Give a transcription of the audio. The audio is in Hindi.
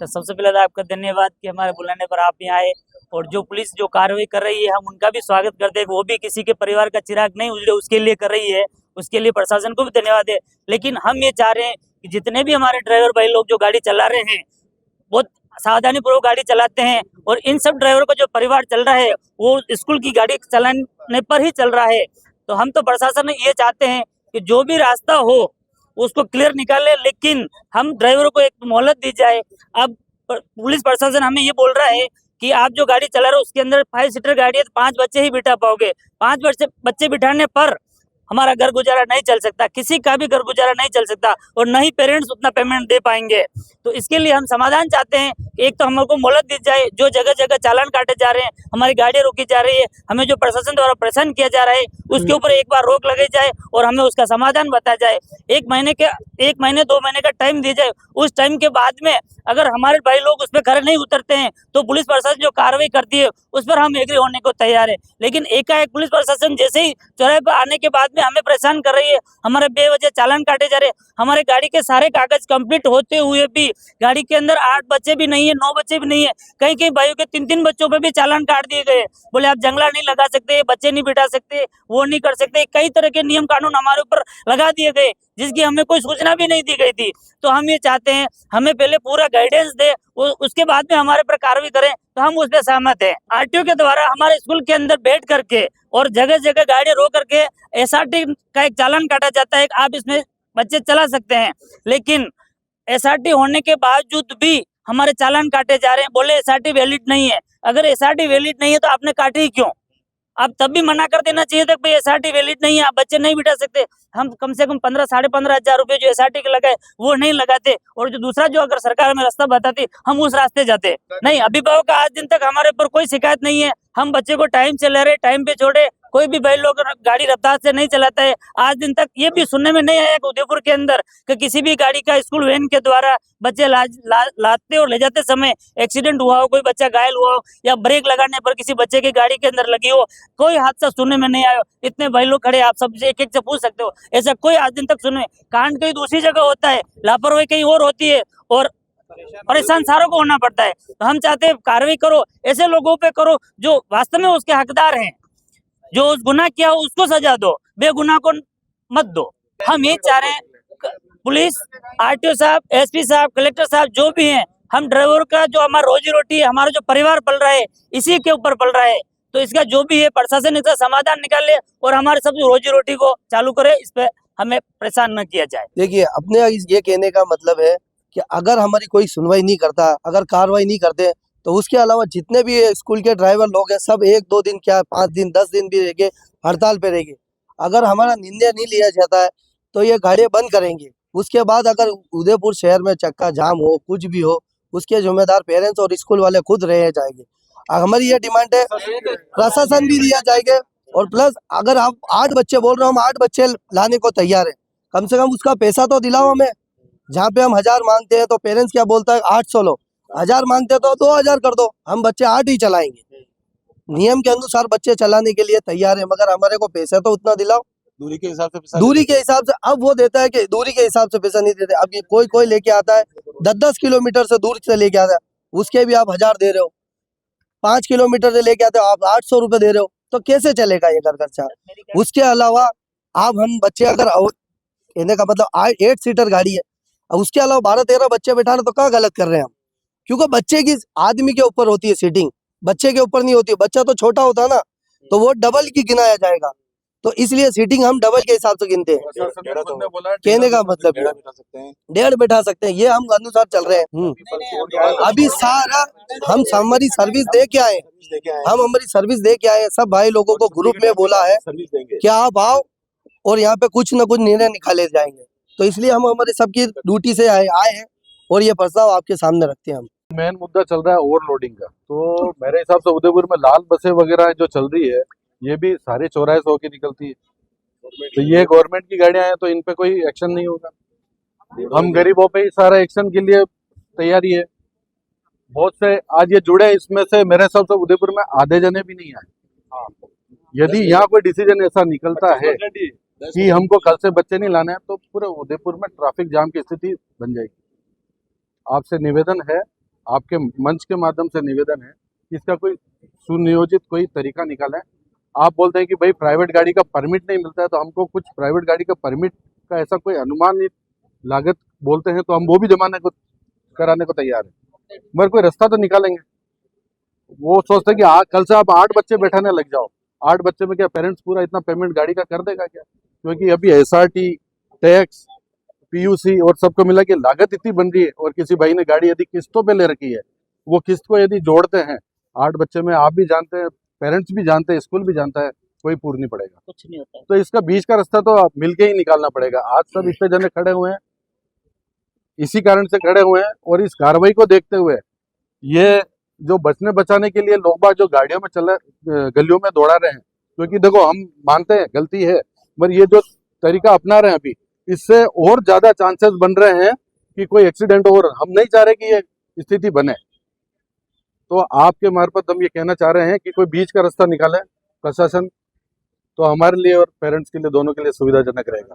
तो सबसे पहले तो आपका धन्यवाद कि हमारे बुलाने पर आप यहाँ आए। और जो पुलिस जो कार्रवाई कर रही है हम उनका भी स्वागत करते हैं। वो भी किसी के परिवार का चिराग नहीं उजड़े उसके लिए कर रही है, उसके लिए प्रशासन को भी धन्यवाद है। लेकिन हम ये चाह रहे हैं कि जितने भी हमारे ड्राइवर भाई लोग जो गाड़ी चला रहे हैं बहुत सावधानी पूर्वक गाड़ी चलाते हैं, और इन सब ड्राइवर का जो परिवार चल रहा है वो स्कूल की गाड़ी चलाने पर ही चल रहा है। तो हम तो प्रशासन में ये चाहते हैं कि जो भी रास्ता हो उसको क्लियर निकाले, लेकिन हम ड्राइवरों को एक मोहलत दी जाए। अब पुलिस प्रशासन हमें ये बोल रहा है कि आप जो गाड़ी चला रहे हो उसके अंदर 5 सीटर गाड़ी है तो 5 बच्चे ही बिठा पाओगे। 5 बच्चे बिठाने पर हमारा घर गुजारा नहीं चल सकता, किसी का भी घर गुजारा नहीं चल सकता, और न ही पेरेंट्स उतना पेमेंट दे पाएंगे। तो इसके लिए हम समाधान चाहते हैं कि एक तो हमको मोहलत दी जाए, जो जगह जगह चालान काटे जा रहे हैं, हमारी गाड़ियां रोकी जा रही है, हमें जो प्रशासन द्वारा परेशान किया जा रहा है उसके ऊपर एक बार रोक लगाई जाए और हमें उसका समाधान बताया जाए। 1 महीने 2 महीने का टाइम दिया जाए। उस टाइम के बाद में अगर हमारे भाई लोग उस पर खरे नहीं उतरते हैं तो पुलिस प्रशासन जो कार्रवाई करती है उस पर हम एग्री होने को तैयार है। लेकिन एकाएक पुलिस प्रशासन जैसे ही चौराहे पर आने के बाद में हमें परेशान कर रही है, हमारे बेवजह चालान काटे जा रहे हैं। हमारे गाड़ी के सारे कागज कंप्लीट होते हुए भी गाड़ी के अंदर 8 बच्चे भी नहीं है, 9 बच्चे भी नहीं है, कई कई भाइयों के 3-3 बच्चों पे भी चालान काट दिए गए। बोले आप जंगला नहीं लगा सकते, बच्चे नहीं बिठा सकते, वो नहीं कर सकते, कई तरह के नियम कानून हमारे ऊपर लगा दिए गए जिसकी हमें कोई सूचना भी नहीं दी गई थी। तो हम ये चाहते हैं हमें पहले पूरा गाइडेंस दे, उसके बाद में हमारे पर कार्रवाई करें, तो हम उस पर सहमत हैं। आरटीओ के द्वारा हमारे स्कूल के अंदर बैठ करके और जगह जगह गाड़ी रोक करके एसआरटी का एक चालान काटा जाता है, आप इसमें बच्चे चला सकते हैं। लेकिन एसआरटी होने के बावजूद भी हमारे चालान काटे जा रहे हैं। बोले एसआरटी वैलिड नहीं है। अगर एसआरटी वैलिड नहीं है तो आपने काटी ही क्यों? आप तब भी मना कर देना चाहिए था भाई एसआरटी वैलिड नहीं है, आप बच्चे नहीं बिठा सकते। हम कम से कम 15-15.5 हजार रुपए जो एसआरटी के लगाए वो नहीं लगाते, और जो दूसरा जो अगर सरकार हमें रास्ता बताती हम उस रास्ते जाते। नहीं, अभिभावक का आज दिन तक हमारे ऊपर कोई शिकायत नहीं है। हम बच्चे को टाइम से ले रहे, टाइम पे छोड़े, कोई भी भाई लोग गाड़ी रफ्तार से नहीं चलाता है। आज दिन तक ये भी सुनने में नहीं आया कि उदयपुर के अंदर कि किसी भी गाड़ी का स्कूल वैन के द्वारा बच्चे लाते और ले जाते समय एक्सीडेंट हुआ हो, कोई बच्चा घायल हुआ हो, या ब्रेक लगाने पर किसी बच्चे की गाड़ी के अंदर लगी हो, कोई हादसा सुनने में नहीं आया। इतने भाई लोग खड़े, आप सबसे एक एक से पूछ सकते हो, ऐसा कोई आज दिन तक सुने। कांड कहीं दूसरी जगह होता है, लापरवाही कहीं और होती है, और परेशान सारों को होना पड़ता है। तो हम चाहते हैं कार्रवाई करो, ऐसे लोगों पे करो जो वास्तव में उसके हकदार हैं, जो उस गुनाह किया हो उसको सजा दो, बेगुनाह को मत दो। हम ये चाह रहे हैं पुलिस, आरटीओ साहब, एसपी साहब, कलेक्टर साहब जो भी हैं, हम ड्राइवर का जो हमारा रोजी रोटी है, हमारा जो परिवार पल रहा है इसी के ऊपर पल रहा है, तो इसका जो भी है प्रशासन इसका समाधान निकाले और हमारे सब रोजी रोटी को चालू करे, इस पे हमें परेशान न किया जाए। देखिए, अपने ये कहने का मतलब है कि अगर हमारी कोई सुनवाई नहीं करता, अगर कार्रवाई नहीं करते, तो उसके अलावा जितने भी स्कूल के ड्राइवर लोग हैं सब 1-2 दिन क्या 5 दिन 10 दिन भी रहेंगे, हड़ताल पे रहेंगे। अगर हमारा निर्णय नहीं लिया जाता है तो ये गाड़ियाँ बंद करेंगे। उसके बाद अगर उदयपुर शहर में चक्का जाम हो, कुछ भी हो, उसके जिम्मेदार पेरेंट्स और स्कूल वाले खुद रह जाएंगे। हमारी ये डिमांड है, प्रशासन भी दिया जाएगा, और प्लस अगर आप 8 बच्चे बोल रहे हो, हम 8 बच्चे लाने को तैयार है, कम से कम उसका पैसा तो दिलाओ हमें। जहाँ पे हम 1000 मांगते हैं तो पेरेंट्स क्या बोलता है 800 लो, 1000 मांगते तो 2000 कर दो, हम बच्चे 8 ही चलाएंगे। नियम के अनुसार बच्चे चलाने के लिए तैयार है, मगर हमारे को पैसा तो उतना दिलाओ। दूरी के हिसाब से दूरी के हिसाब से अब वो देता है कि दूरी के हिसाब से पैसा नहीं देते। अब ये कोई लेके आता है 10-10 किलोमीटर से दूर से लेके आता है, उसके भी आप 1000 दे रहे हो। 5 किलोमीटर से लेके आते हो आप 800 रुपए दे रहे हो, तो कैसे चलेगा ये घर खर्चा? उसके अलावा आप हम बच्चे अगर कहने का मतलब 8 सीटर गाड़ी है, उसके अलावा 12-13 बच्चे बैठाना तो क्या गलत कर रहे हैं हम? क्योंकि बच्चे की आदमी के ऊपर होती है सीटिंग, बच्चे के ऊपर नहीं होती। बच्चा तो छोटा होता ना, तो वो डबल की गिनाया जाएगा, तो इसलिए सीटिंग हम डबल के हिसाब से गिनते हैं। कहने का मतलब 1.5 बैठा सकते हैं, ये हम अनुसार चल रहे हैं। अभी सारा हम हमारी सर्विस दे के आए, हमारी सर्विस दे के आए। सब भाई लोगों को ग्रुप में बोला है कि आप आओ और यहाँ पे कुछ न कुछ निर्णय निकाले जाएंगे, तो इसलिए हम हमारे सबकी ड्यूटी से आए हैं और ये प्रस्ताव आपके सामने रखते हैं। हम मेन मुद्दा चल रहा है ओवरलोडिंग का, तो मेरे हिसाब से उदयपुर में लाल बसें वगैरह जो चल रही है ये भी सारे चौराहे से होकर निकलती है, तो ये गवर्नमेंट की गाड़ियां हैं, तो इन पे कोई एक्शन नहीं होगा। हम गरीबों पे ही सारा एक्शन के लिए तैयारी है। बहुत से आज ये जुड़े, इसमें से मेरे हिसाब से उदयपुर में आधे जने भी नहीं आए। यदि यहाँ कोई डिसीजन ऐसा निकलता है कि हमको कल से बच्चे नहीं लाने हैं, तो पूरे उदयपुर में ट्रैफिक जाम की स्थिति बन जाएगी। आपसे निवेदन है आपके मंच के माध्यम से निवेदन है कि इसका कोई सुनियोजित कोई तरीका निकालें। आप बोलते हैं कि भाई प्राइवेट गाड़ी का परमिट नहीं मिलता है, तो हमको कुछ प्राइवेट गाड़ी का परमिट का ऐसा कोई अनुमानित लागत बोलते हैं तो हम वो भी कराने को तैयार है, मगर कोई रास्ता तो निकालेंगे। वो सोचते हैं कि कल से आप 8 बच्चे बैठाने लग जाओ, 8 बच्चे में क्या पेरेंट्स पूरा इतना पेमेंट गाड़ी का कर देगा क्या? क्योंकि अभी SRT, टैक्स, PUC और सबको मिला के लागत इतनी बन रही है, और किसी भाई ने गाड़ी यदि किस्तों पे ले रखी है, वो किस्त को यदि जोड़ते हैं 8 बच्चे में, आप भी जानते हैं, पेरेंट्स भी जानते हैं, स्कूल भी जानता है, कोई पूर नहीं पड़ेगा। कुछ नहीं होता है। तो इसका बीच का रास्ता तो मिलके ही निकालना पड़ेगा। आज सब इतने जने खड़े हुए हैं, इसी कारण से खड़े हुए हैं, और इस कार्रवाई को देखते हुए ये जो बचने बचाने के लिए लोग बाग जो गाड़ियों में गलियों में दौड़ा रहे हैं, क्योंकि देखो हम मानते हैं गलती है, मगर ये जो तरीका अपना रहे हैं अभी, इससे और ज्यादा चांसेस बन रहे हैं कि कोई एक्सीडेंट, और हम नहीं चाह रहे कि ये स्थिति बने। तो आपके मार्फत हम ये कहना चाह रहे हैं कि कोई बीच का रास्ता निकाले प्रशासन, तो हमारे लिए और पेरेंट्स के लिए दोनों के लिए सुविधाजनक रहेगा।